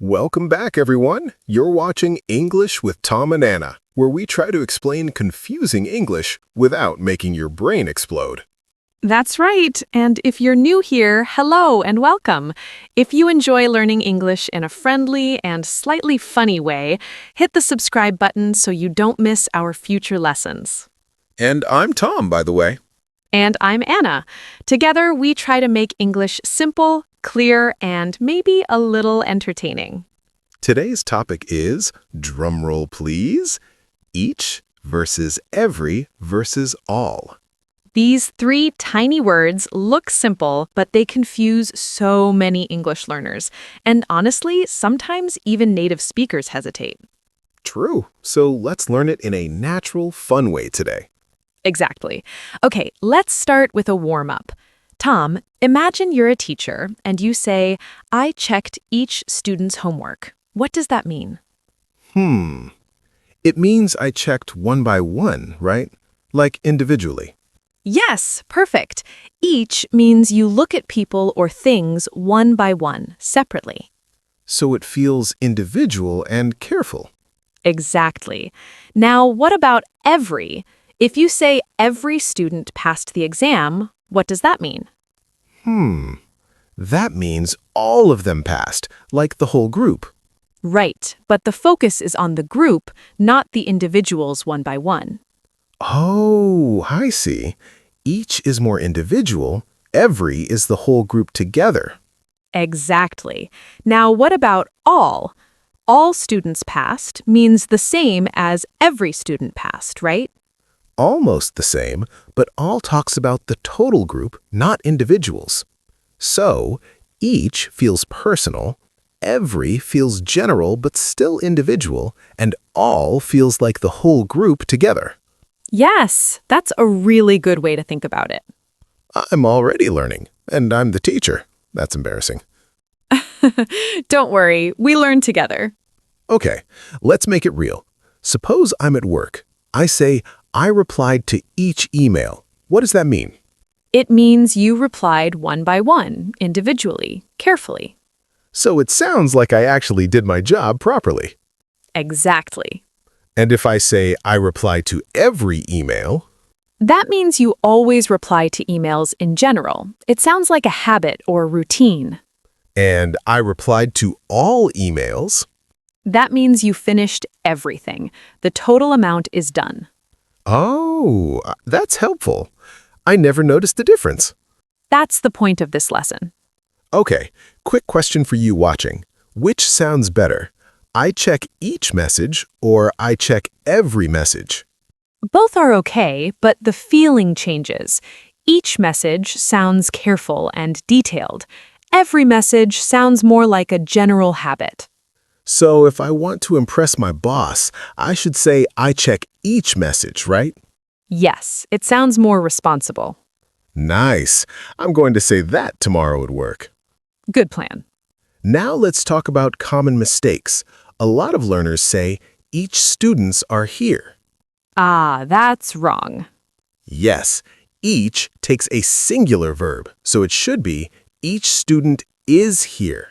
Welcome back, everyone. You're watching English with Tom and Anna, where we try to explain confusing English without making your brain explode. That's right. And if you're new here, hello and welcome. If you enjoy learning English in a friendly and slightly funny way, hit the subscribe button so you don't miss our future lessons. And I'm Tom, by the way. And I'm Anna. Together, we try to make English simple, clear, and maybe a little entertaining. Today's topic is, drumroll please, each versus every versus all. These three tiny words look simple, but they confuse so many English learners. And honestly, sometimes even native speakers hesitate. True. So let's learn it in a natural, fun way today. Exactly. Okay, let's start with a warm-up. Tom, imagine you're a teacher and you say, I checked each student's homework. What does that mean? It means I checked one by one, right? Like individually. Yes, perfect. Each means you look at people or things one by one, separately. So it feels individual and careful. Exactly. Now, what about every? If you say every student passed the exam, what does that mean? That means all of them passed, like the whole group. Right, but the focus is on the group, not the individuals one by one. Oh, I see. Each is more individual. Every is the whole group together. Exactly. Now, what about all? All students passed means the same as every student passed, right? Almost the same, but all talks about the total group, not individuals. So, each feels personal, every feels general but still individual, and all feels like the whole group together. Yes, that's a really good way to think about it. I'm already learning, and I'm the teacher. That's embarrassing. Don't worry, we learn together. Okay, let's make it real. Suppose I'm at work. I say, I replied to each email. What does that mean? It means you replied one by one, individually, carefully. So it sounds like I actually did my job properly. Exactly. And if I say I replied to every email, That means you always reply to emails in general. It sounds like a habit or routine. and I replied to all emails, That means you finished everything. The total amount is done. oh, that's helpful. I never noticed the difference. That's the point of this lesson. Okay, quick question for you watching. Which sounds better? I check each message or I check every message? Both are okay, but the feeling changes. Each message sounds careful and detailed. Every message sounds more like a general habit. So if I want to impress my boss, I should say I check each message, right? Yes, it sounds more responsible. Nice. I'm going to say that tomorrow at work. Good plan. Now let's talk about common mistakes. A lot of learners say, each students are here. Ah, that's wrong. Yes, each takes a singular verb, so it should be, each student is here.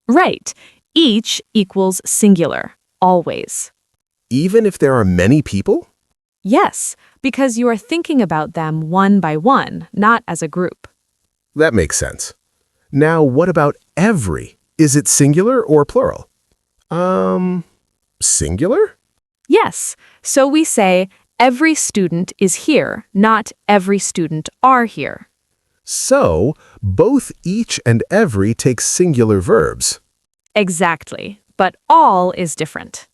Right. Each equals singular, always. Even if there are many people? Yes, because you are thinking about them one by one, not as a group. That makes sense. Now, what about every? Is it singular or plural? Singular? Yes, so we say every student is here, not every student are here. So, both each and every take singular verbs. Exactly, but all is different.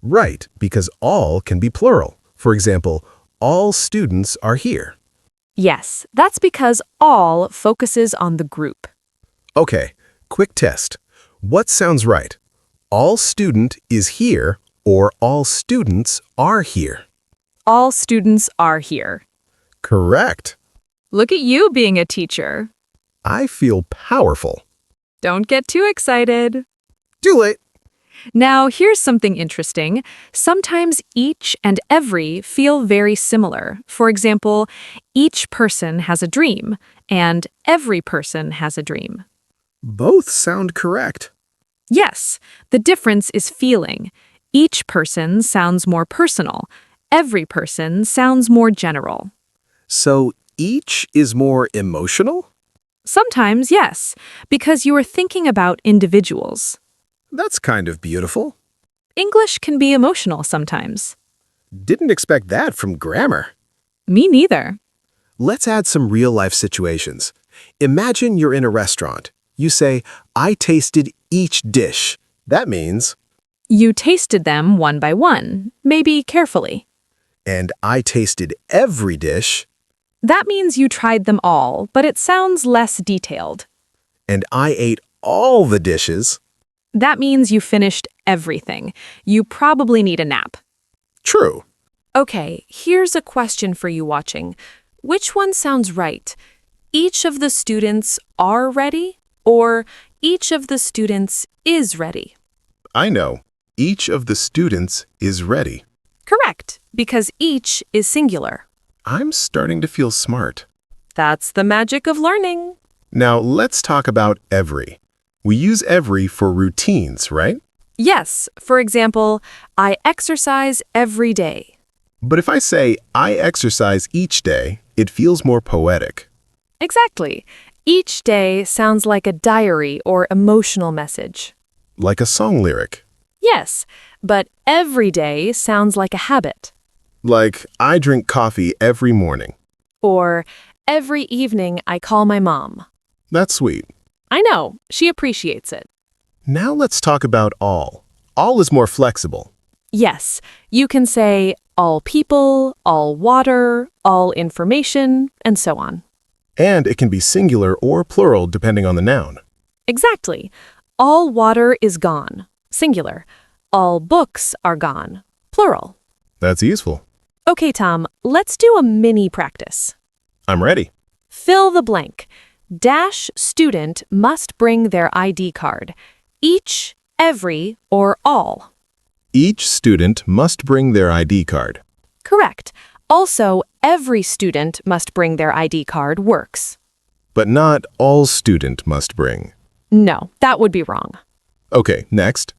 Right, because all can be plural. For example, all students are here. Yes, that's because all focuses on the group. Okay, quick test. What sounds right? All student is here or all students are here? All students are here. Correct. Look at you being a teacher. I feel powerful. Don't get too excited. Too late. Now, here's something interesting. Sometimes each and every feel very similar. For example, each person has a dream, and every person has a dream. Both sound correct. Yes, the difference is feeling. Each person sounds more personal. Every person sounds more general. So each is more emotional? Sometimes, yes, because you are thinking about individuals. That's kind of beautiful. English can be emotional sometimes. Didn't expect that from grammar. Me neither. Let's add some real-life situations. Imagine you're in a restaurant. You say, I tasted each dish. That means, You tasted them one by one, maybe carefully. and I tasted every dish, That means you tried them all, but it sounds less detailed. and I ate all the dishes. That means you finished everything. You probably need a nap. True. Okay, here's a question for you watching. Which one sounds right? Each of the students are ready, or each of the students is ready? I know. Each of the students is ready. Correct, because each is singular. I'm starting to feel smart. That's the magic of learning. Now let's talk about every. We use every for routines, right? Yes, for example, I exercise every day. But if I say I exercise each day, it feels more poetic. Exactly. Each day sounds like a diary or emotional message. Like a song lyric. Yes, but every day sounds like a habit. Like, I drink coffee every morning. Or every evening I call my mom. That's sweet. I know, she appreciates it. Now let's talk about all. All is more flexible. Yes, you can say all people, all water, all information, and so on. And it can be singular or plural depending on the noun. Exactly. All water is gone, singular. All books are gone, plural. That's useful. Okay, Tom, let's do a mini practice. I'm ready. Fill the blank. Dash student must bring their ID card. Each, every, or all. Each student must bring their ID card. Correct. Also, every student must bring their ID card works. But not all student must bring. No, that would be wrong. Okay, next.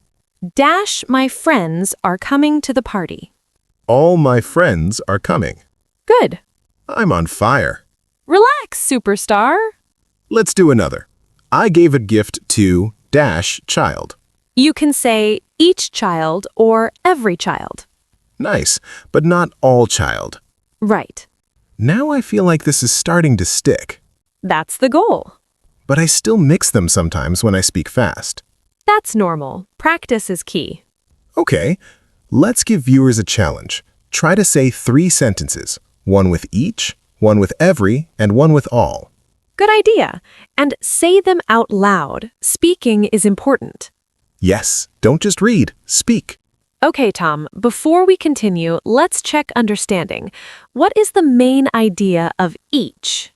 Dash my friends are coming to the party. All my friends are coming. Good. I'm on fire. Relax, superstar. Let's do another. I gave a gift to dash child. You can say each child or every child. Nice, but not all child. Right. Now I feel like this is starting to stick. That's the goal. But I still mix them sometimes when I speak fast. That's normal. Practice is key. Okay, let's give viewers a challenge. Try to say 3 sentences, one with each, one with every, and one with all. Good idea. And say them out loud. Speaking is important. Yes, don't just read, speak. Okay, Tom, before we continue, let's check understanding. What is the main idea of each?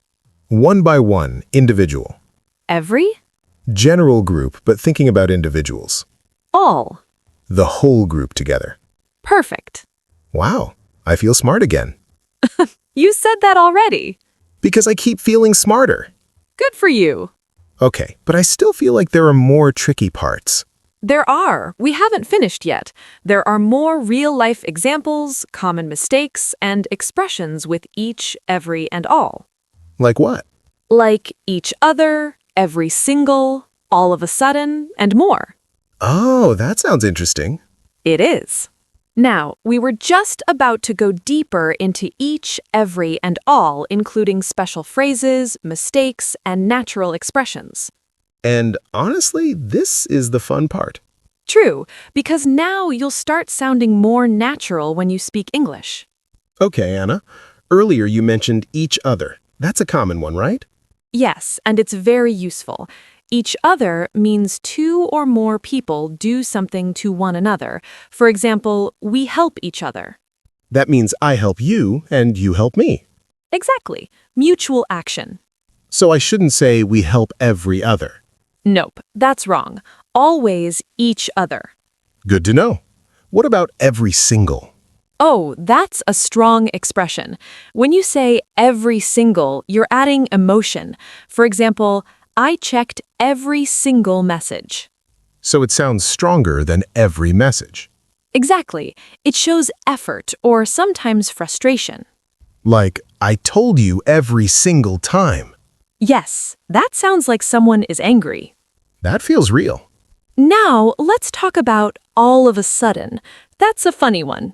One by one, individual. Every? General group, but thinking about individuals. All. The whole group together. Perfect. Wow, I feel smart again. You said that already. Because I keep feeling smarter. Good for you. Okay, but I still feel like there are more tricky parts. There are. We haven't finished yet. There are more real-life examples, common mistakes, and expressions with each, every, and all. Like what? Like each other, every single, all of a sudden, and more. Oh, that sounds interesting. It is. Now, we were just about to go deeper into each, every, and all, including special phrases, mistakes, and natural expressions. And honestly, this is the fun part. True, because now you'll start sounding more natural when you speak English. Okay, Anna. Earlier you mentioned each other. That's a common one, right? Yes, and it's very useful. Each other means 2 or more people do something to one another. For example, we help each other. That means I help you and you help me. Exactly. Mutual action. So I shouldn't say we help every other. Nope, that's wrong. Always each other. Good to know. What about every single? Oh, that's a strong expression. When you say every single, you're adding emotion. For example, I checked every single message. so it sounds stronger than every message. Exactly. It shows effort or sometimes frustration. Like, I told you every single time. Yes, that sounds like someone is angry. That feels real. Now, let's talk about all of a sudden. That's a funny one.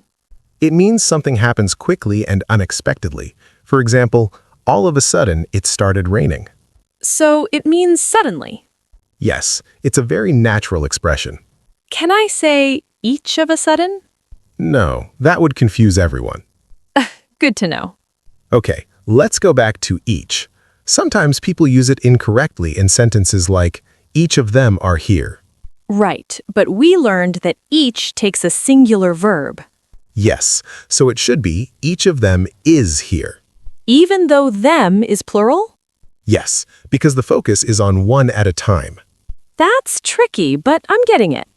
It means something happens quickly and unexpectedly. For example, all of a sudden, it started raining. So it means suddenly. Yes, it's a very natural expression. Can I say each of a sudden? No, that would confuse everyone. Good to know. Okay, let's go back to each. Sometimes people use it incorrectly in sentences like, each of them are here. Right, but we learned that each takes a singular verb. Yes, so it should be, each of them is here. Even though them is plural? Yes, because the focus is on one at a time. That's tricky, but I'm getting it.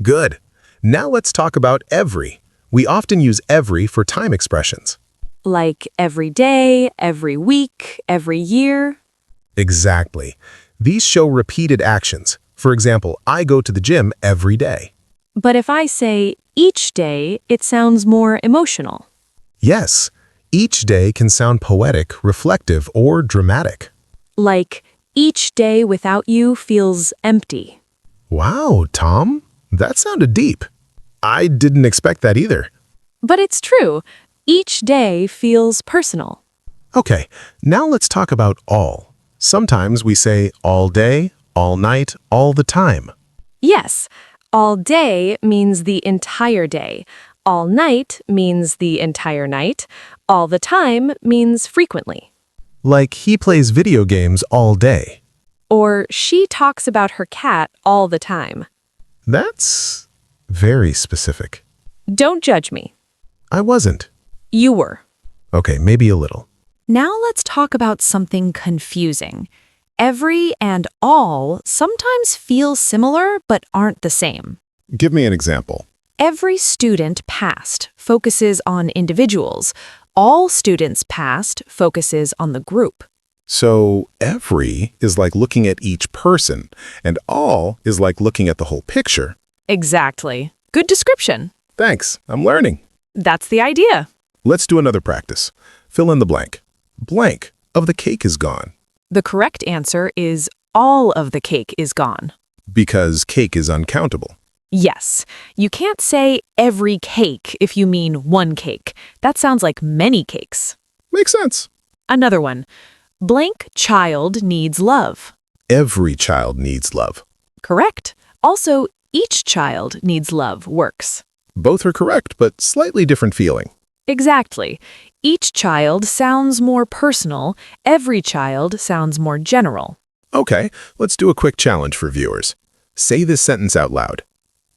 Good. Now let's talk about every. We often use every for time expressions. Like every day, every week, every year. Exactly. These show repeated actions. For example, I go to the gym every day. But if I say each day, it sounds more emotional. Yes, each day can sound poetic, reflective, or dramatic. Like each day without you feels empty. Wow, Tom, that sounded deep. I didn't expect that either. But it's true. Each day feels personal. Okay, now let's talk about all. Sometimes we say all day, all night, all the time. Yes, all day means the entire day. All night means the entire night. All the time means frequently. Like he plays video games all day. Or she talks about her cat all the time. That's very specific. Don't judge me. I wasn't. You were. Okay, maybe a little. Now let's talk about something confusing. Every and all sometimes feel similar but aren't the same. Give me an example. Every student passed focuses on individuals. All students passed focuses on the group. So every is like looking at each person, and all is like looking at the whole picture. Exactly. Good description. Thanks, I'm learning. That's the idea. Let's do another practice. Fill in the blank. Blank of the cake is gone. The correct answer is all of the cake is gone. Because cake is uncountable. Yes, you can't say every cake if you mean one cake. That sounds like many cakes. Makes sense. Another one. Blank child needs love. Every child needs love. Correct. Also, each child needs love works. Both are correct, but slightly different feeling. Exactly. Each child sounds more personal. Every child sounds more general. Okay, let's do a quick challenge for viewers. Say this sentence out loud.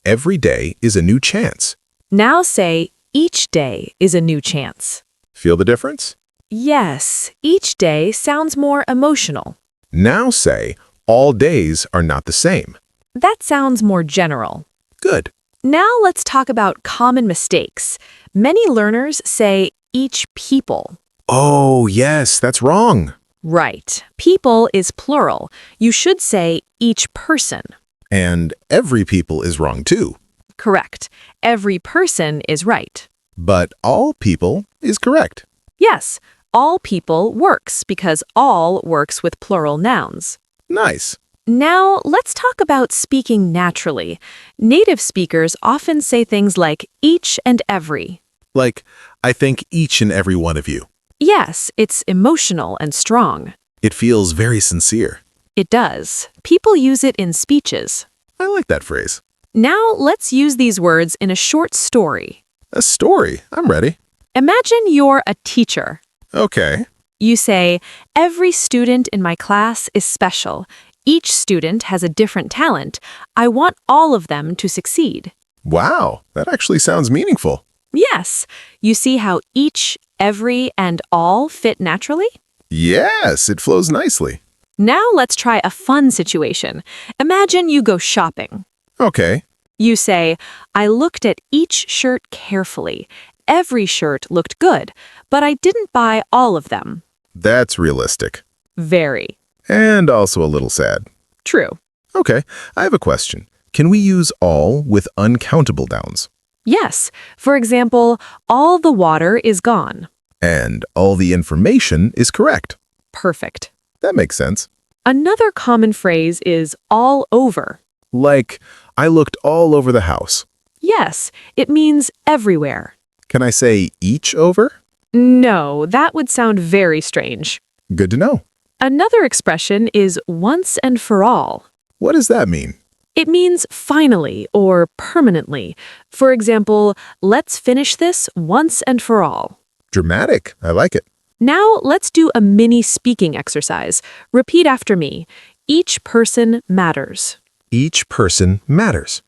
Every day is a new chance. Now say, each day is a new chance. Feel the difference? Yes, each day sounds more emotional. Now say, all days are not the same. That sounds more general. Good. Now let's talk about common mistakes. Many learners say each people. Oh, yes, that's wrong. Right. People is plural. You should say each person. And every people is wrong too. Correct. Every person is right. But all people is correct. Yes, all people works because all works with plural nouns. Nice. Now, let's talk about speaking naturally. Native speakers often say things like each and every. Like, I thank each and every one of you. Yes, it's emotional and strong. It feels very sincere. It does. People use it in speeches. I like that phrase. Now, let's use these words in a short story. A story. I'm ready. Imagine you're a teacher. Okay. You say, every student in my class is special. Each student has a different talent. I want all of them to succeed. Wow, that actually sounds meaningful. Yes. You see how each, every, and all fit naturally? Yes, it flows nicely. Now let's try a fun situation. Imagine you go shopping. Okay. You say, I looked at each shirt carefully. Every shirt looked good, but I didn't buy all of them. That's realistic. Very. And also a little sad. True. Okay, I have a question. Can we use all with uncountable nouns? Yes, for example, all the water is gone. And all the information is correct. Perfect. That makes sense. Another common phrase is all over. Like, I looked all over the house. Yes, it means everywhere. Can I say each over? No, that would sound very strange. Good to know. Another expression is once and for all. What does that mean? It means finally or permanently. For example, let's finish this once and for all. Dramatic. I like it. Now let's do a mini speaking exercise. Repeat after me. Each person matters. Each person matters.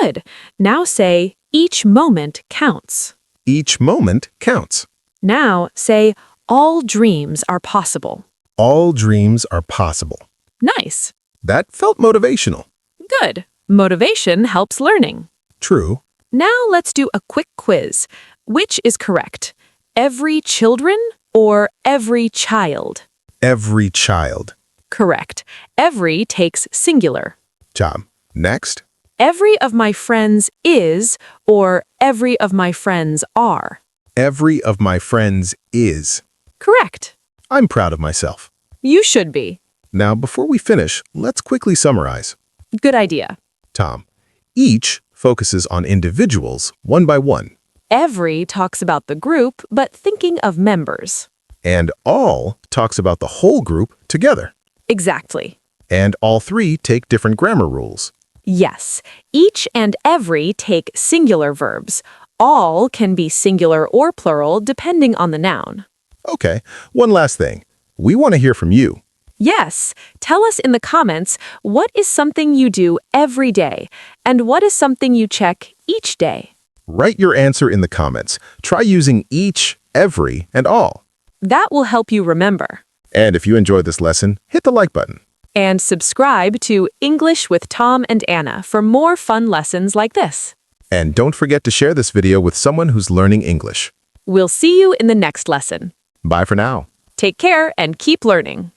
Good. Now say, each moment counts. Each moment counts. Now say, all dreams are possible. All dreams are possible. Nice. That felt motivational. Good. Motivation helps learning. True. Now let's do a quick quiz. Which is correct? Every children or every child? Every child. Correct. Every takes singular. Job. Next. Every of my friends is or every of my friends are. Every of my friends is. Correct. I'm proud of myself. You should be. Now, before we finish, let's quickly summarize. Good idea. Tom, each focuses on individuals one by one, Every talks about the group, but thinking of members. and all talks about the whole group together. Exactly. And all three take different grammar rules. Yes, each and every take singular verbs. All can be singular or plural depending on the noun. Okay, one last thing. We want to hear from you. Yes, tell us in the comments what is something you do every day and what is something you check each day. Write your answer in the comments. Try using each, every, and all. That will help you remember. And if you enjoyed this lesson, hit the like button. And subscribe to English with Tom and Anna for more fun lessons like this. And don't forget to share this video with someone who's learning English. We'll see you in the next lesson. Bye for now. Take care and keep learning.